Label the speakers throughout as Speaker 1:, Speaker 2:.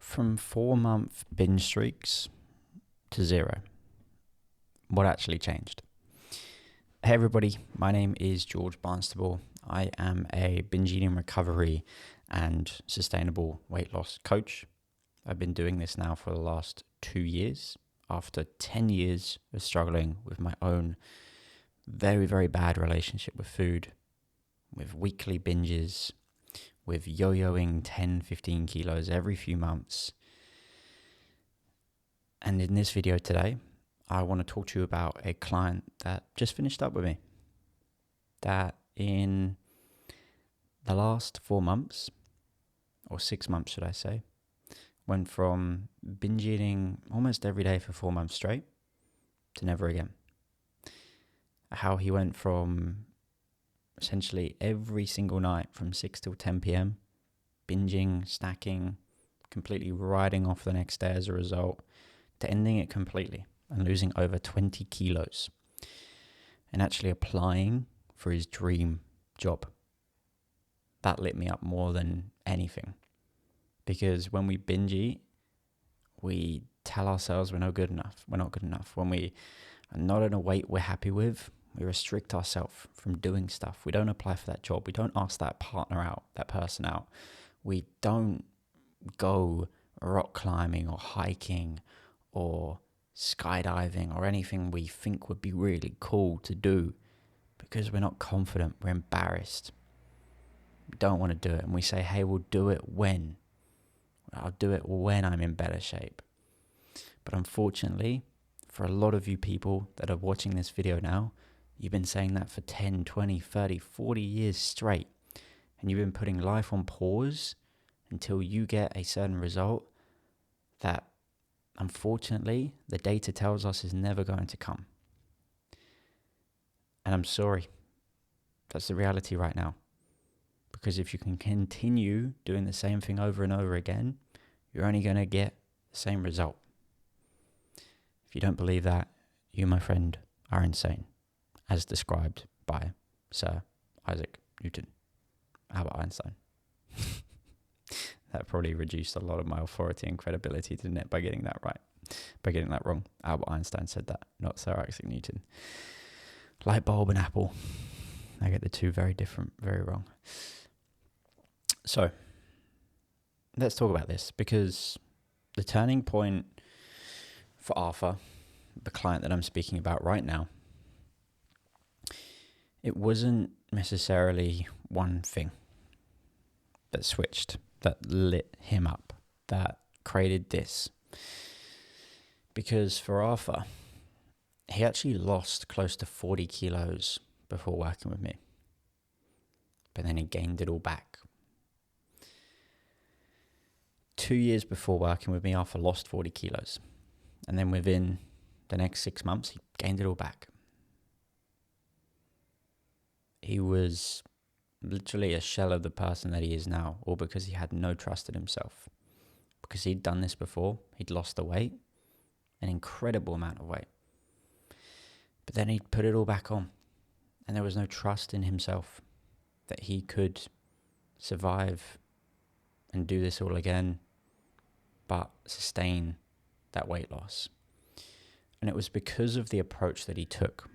Speaker 1: From 4-month binge streaks to 0. What actually changed? Hey everybody, my name is George Barnstable. I am a binge eating recovery and sustainable weight loss coach. I've been doing this now for the last 2 years after 10 years of struggling with my own very, very bad relationship with food, with weekly binges, with yo-yoing 10, 15 kilos every few months. And in this video today, I want to talk to you about a client that just finished up with me. That in the last 4 months, or 6 months should I say, went from binge eating almost every day for 4 months straight to never again. How he went from essentially every single night from 6 till 10 p.m, binging, snacking, completely riding off the next day as a result, to ending it completely and losing over 20 kilos and actually applying for his dream job. That lit me up more than anything, because when we binge eat, we tell ourselves we're not good enough. When we are not at a weight we're happy with, we restrict ourselves from doing stuff. We don't apply for that job. We don't ask that partner out, that person out. We don't go rock climbing or hiking or skydiving or anything we think would be really cool to do because we're not confident, we're embarrassed. We don't want to do it. And we say, hey, we'll do it when. I'll do it when I'm in better shape. But unfortunately, for a lot of you people that are watching this video now, you've been saying that for 10, 20, 30, 40 years straight. And you've been putting life on pause until you get a certain result that, unfortunately, the data tells us is never going to come. And I'm sorry. That's the reality right now. Because if you can continue doing the same thing over and over again, you're only going to get the same result. If you don't believe that, you, my friend, are insane, as described by Sir Isaac Newton, Albert Einstein. That probably reduced a lot of my authority and credibility, didn't it, by getting that right, by getting that wrong. Albert Einstein said that, not Sir Isaac Newton. Light bulb and apple. I get the two very different, very wrong. So, let's talk about this, because the turning point for Arthur, the client that I'm speaking about right now, it wasn't necessarily one thing that switched, that lit him up, that created this. Because for Arthur, he actually lost close to 40 kilos before working with me. But then he gained it all back. 2 years before working with me, Arthur lost 40 kilos. And then within the next 6 months, he gained it all back. He was literally a shell of the person that he is now, all because he had no trust in himself. Because he'd done this before, he'd lost the weight, an incredible amount of weight. But then he'd put it all back on, and there was no trust in himself that he could survive and do this all again, but sustain that weight loss. And it was because of the approach that he took.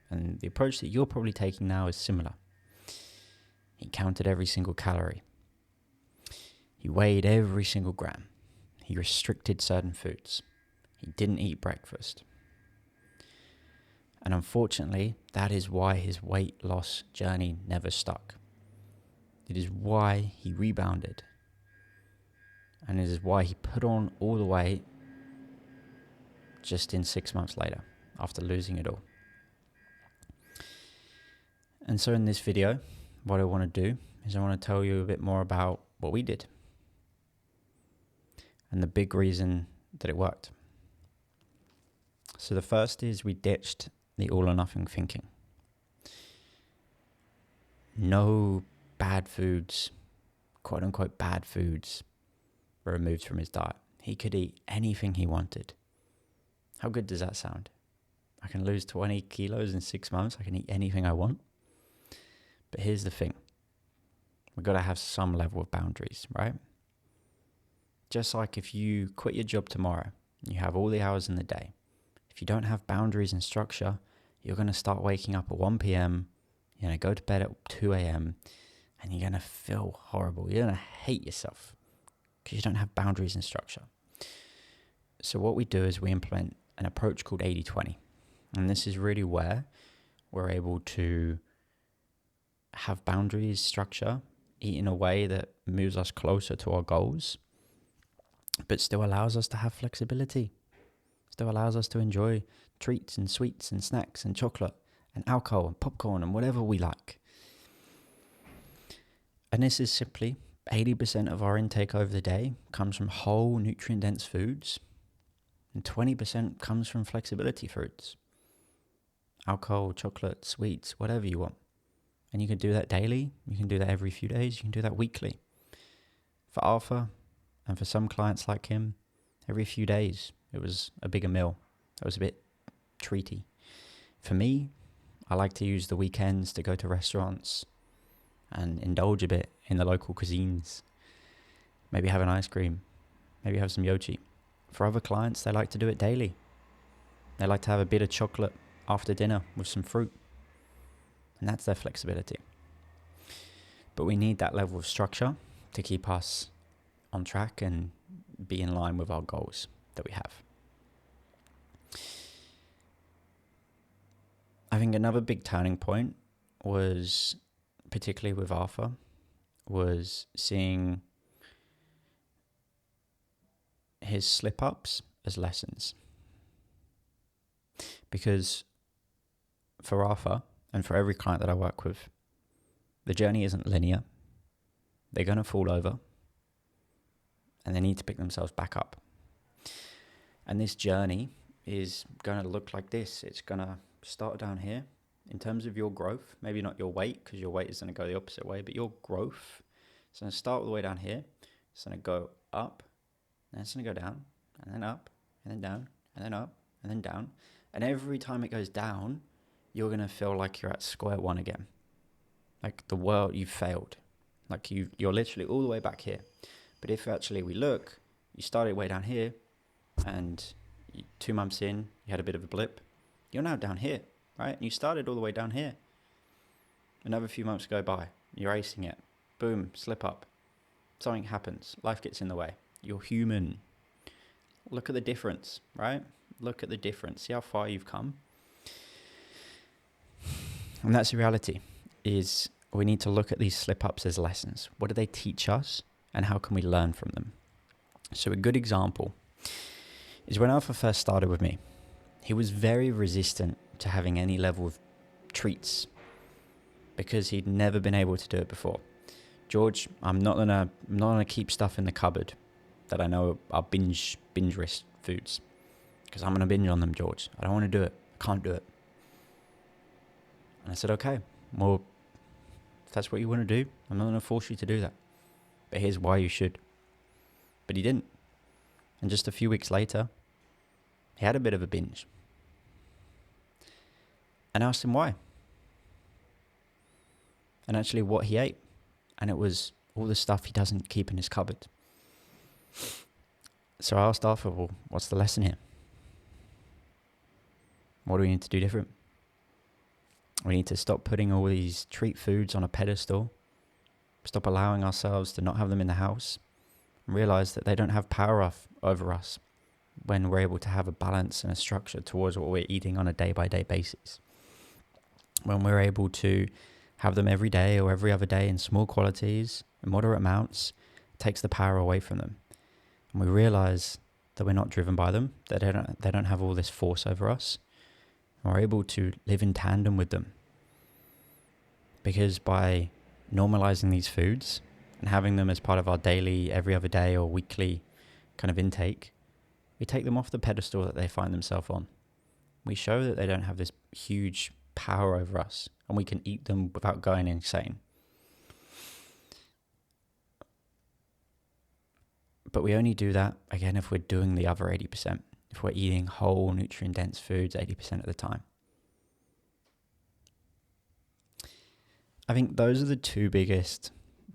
Speaker 1: And the approach that you're probably taking now is similar. He counted every single calorie. He weighed every single gram. He restricted certain foods. He didn't eat breakfast. And unfortunately, that is why his weight loss journey never stuck. It is why he rebounded. And it is why he put on all the weight just in 6 months later, after losing it all. And so in this video, what I want to do is I want to tell you a bit more about what we did and the big reason that it worked. So the first is we ditched the all or nothing thinking. No bad foods, quote unquote bad foods, were removed from his diet. He could eat anything he wanted. How good does that sound? I can lose 20 kilos in 6 months. I can eat anything I want. But here's the thing. We've got to have some level of boundaries, right? just like if you quit your job tomorrow, you have all the hours in the day. If you don't have boundaries and structure, you're going to start waking up at 1 p.m., you're going to go to bed at 2 a.m., and you're going to feel horrible. You're going to hate yourself because you don't have boundaries and structure. So what we do is we implement an approach called 80-20. And this is really where we're able to have boundaries, structure, eat in a way that moves us closer to our goals, but still allows us to have flexibility, still allows us to enjoy treats and sweets and snacks and chocolate and alcohol and popcorn and whatever we like. And this is simply 80% of our intake over the day comes from whole nutrient-dense foods, and 20% comes from flexibility foods. Alcohol, chocolate, sweets, whatever you want. And you can do that daily, you can do that every few days, you can do that weekly. For Arthur, and for some clients like him, every few days it was a bigger meal. That was a bit treaty. For me, I like to use the weekends to go to restaurants and indulge a bit in the local cuisines. Maybe have an ice cream, maybe have some yochi. For other clients, they like to do it daily. They like to have a bit of chocolate after dinner with some fruit. And that's their flexibility. But we need that level of structure to keep us on track and be in line with our goals that we have. I think another big turning point was, particularly with Arthur, was seeing his slip-ups as lessons. Because for Arthur, and for every client that I work with, the journey isn't linear. They're going to fall over, and they need to pick themselves back up. And this journey is going to look like this. It's going to start down here in terms of your growth. Maybe not your weight, because your weight is going to go the opposite way, but your growth. It's going to start all the way down here. It's going to go up, and it's going to go down, and then up, and then down, and then up, and then down. And every time it goes down, you're going to feel like you're at square one again. Like the world, you've failed. Like you're literally all the way back here. But if actually we look, you started way down here, and 2 months in, you had a bit of a blip. You're now down here, right? And you started all the way down here. Another few months go by. You're acing it. Boom, slip up. Something happens. Life gets in the way. You're human. Look at the difference, right? Look at the difference. See how far you've come. And that's the reality, is we need to look at these slip-ups as lessons. What do they teach us, and how can we learn from them? So a good example is when Alpha first started with me, he was very resistant to having any level of treats because he'd never been able to do it before. George, I'm not gonna keep stuff in the cupboard that I know are binge risk foods, because I'm gonna binge on them, George. I don't want to do it. I can't do it. And I said, okay, well, if that's what you want to do, I'm not going to force you to do that. But here's why you should. But he didn't. And just a few weeks later, he had a bit of a binge. And I asked him why. And actually what he ate. And it was all the stuff he doesn't keep in his cupboard. So I asked Arthur, well, what's the lesson here? What do we need to do different? We need to stop putting all these treat foods on a pedestal, stop allowing ourselves to not have them in the house, and realize that they don't have power over us when we're able to have a balance and a structure towards what we're eating on a day-by-day basis. When we're able to have them every day or every other day in small quantities, in moderate amounts, it takes the power away from them. And we realize that we're not driven by them, that they don't have all this force over us. We're able to live in tandem with them. Because by normalizing these foods and having them as part of our daily, every other day or weekly kind of intake, we take them off the pedestal that they find themselves on. We show that they don't have this huge power over us, and we can eat them without going insane. But we only do that, again, if we're doing the other 80%. If we're eating whole, nutrient-dense foods 80% of the time. I think those are the two biggest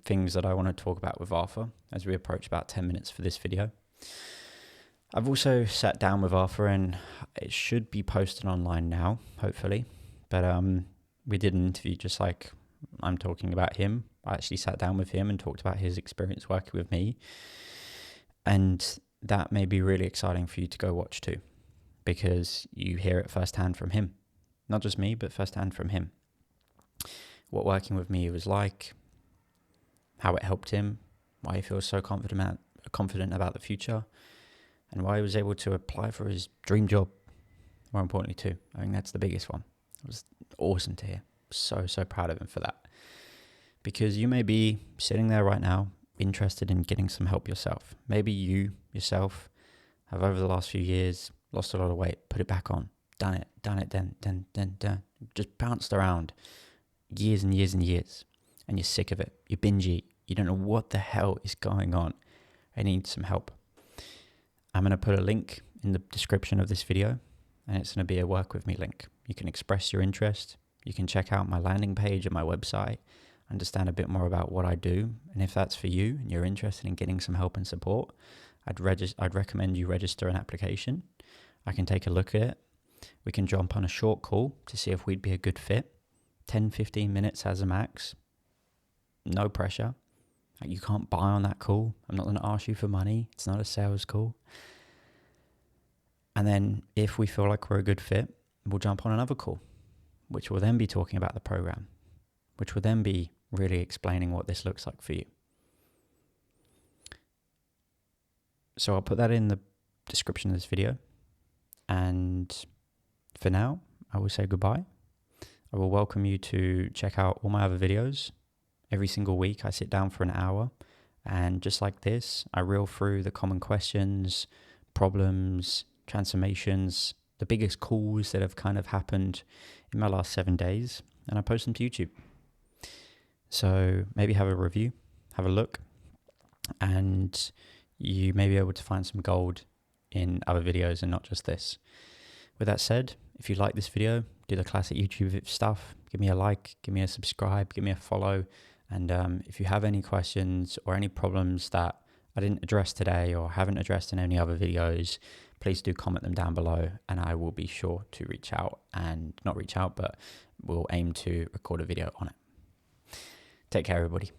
Speaker 1: things that I want to talk about with Arthur as we approach about 10 minutes for this video. I've also sat down with Arthur, and it should be posted online now, hopefully. But we did an interview just like I'm talking about him. I actually sat down with him and talked about his experience working with me. And that may be really exciting for you to go watch too, because you hear it firsthand from him. Not just me, but firsthand from him. What working with me was like, how it helped him, why he feels so confident about the future, and why he was able to apply for his dream job, more importantly too. I think that's the biggest one. It was awesome to hear. So proud of him for that. Because you may be sitting there right now, interested in getting some help yourself. Maybe you yourself have over the last few years lost a lot of weight, put it back on, done it, then, just bounced around years and years and years, and you're sick of it. You binge eat. You don't know what the hell is going on. I need some help. I'm going to put a link in the description of this video, and it's going to be a work with me link. You can express your interest. You can check out my landing page at my website, understand a bit more about what I do. And if that's for you and you're interested in getting some help and support, I'd recommend you register an application. I can take a look at it. We can jump on a short call to see if we'd be a good fit. 10-15 minutes as a max. No pressure. You can't buy on that call. I'm not going to ask you for money. It's not a sales call. And then if we feel like we're a good fit, we'll jump on another call, which will then be talking about the program, which will then be really explaining what this looks like for you. So I'll put that in the description of this video. And for now, I will say goodbye. I will welcome you to check out all my other videos. Every single week, I sit down for an hour, and just like this, I reel through the common questions, problems, transformations, the biggest calls that have kind of happened in my last 7 days, and I post them to YouTube. So maybe have a review, have a look, and you may be able to find some gold in other videos and not just this. With that said, if you like this video, do the classic YouTube stuff. Give me a like, give me a subscribe, give me a follow. And if you have any questions or any problems that I didn't address today or haven't addressed in any other videos, please do comment them down below, and I will be sure to reach out, and not reach out, but we'll aim to record a video on it. Take care, everybody.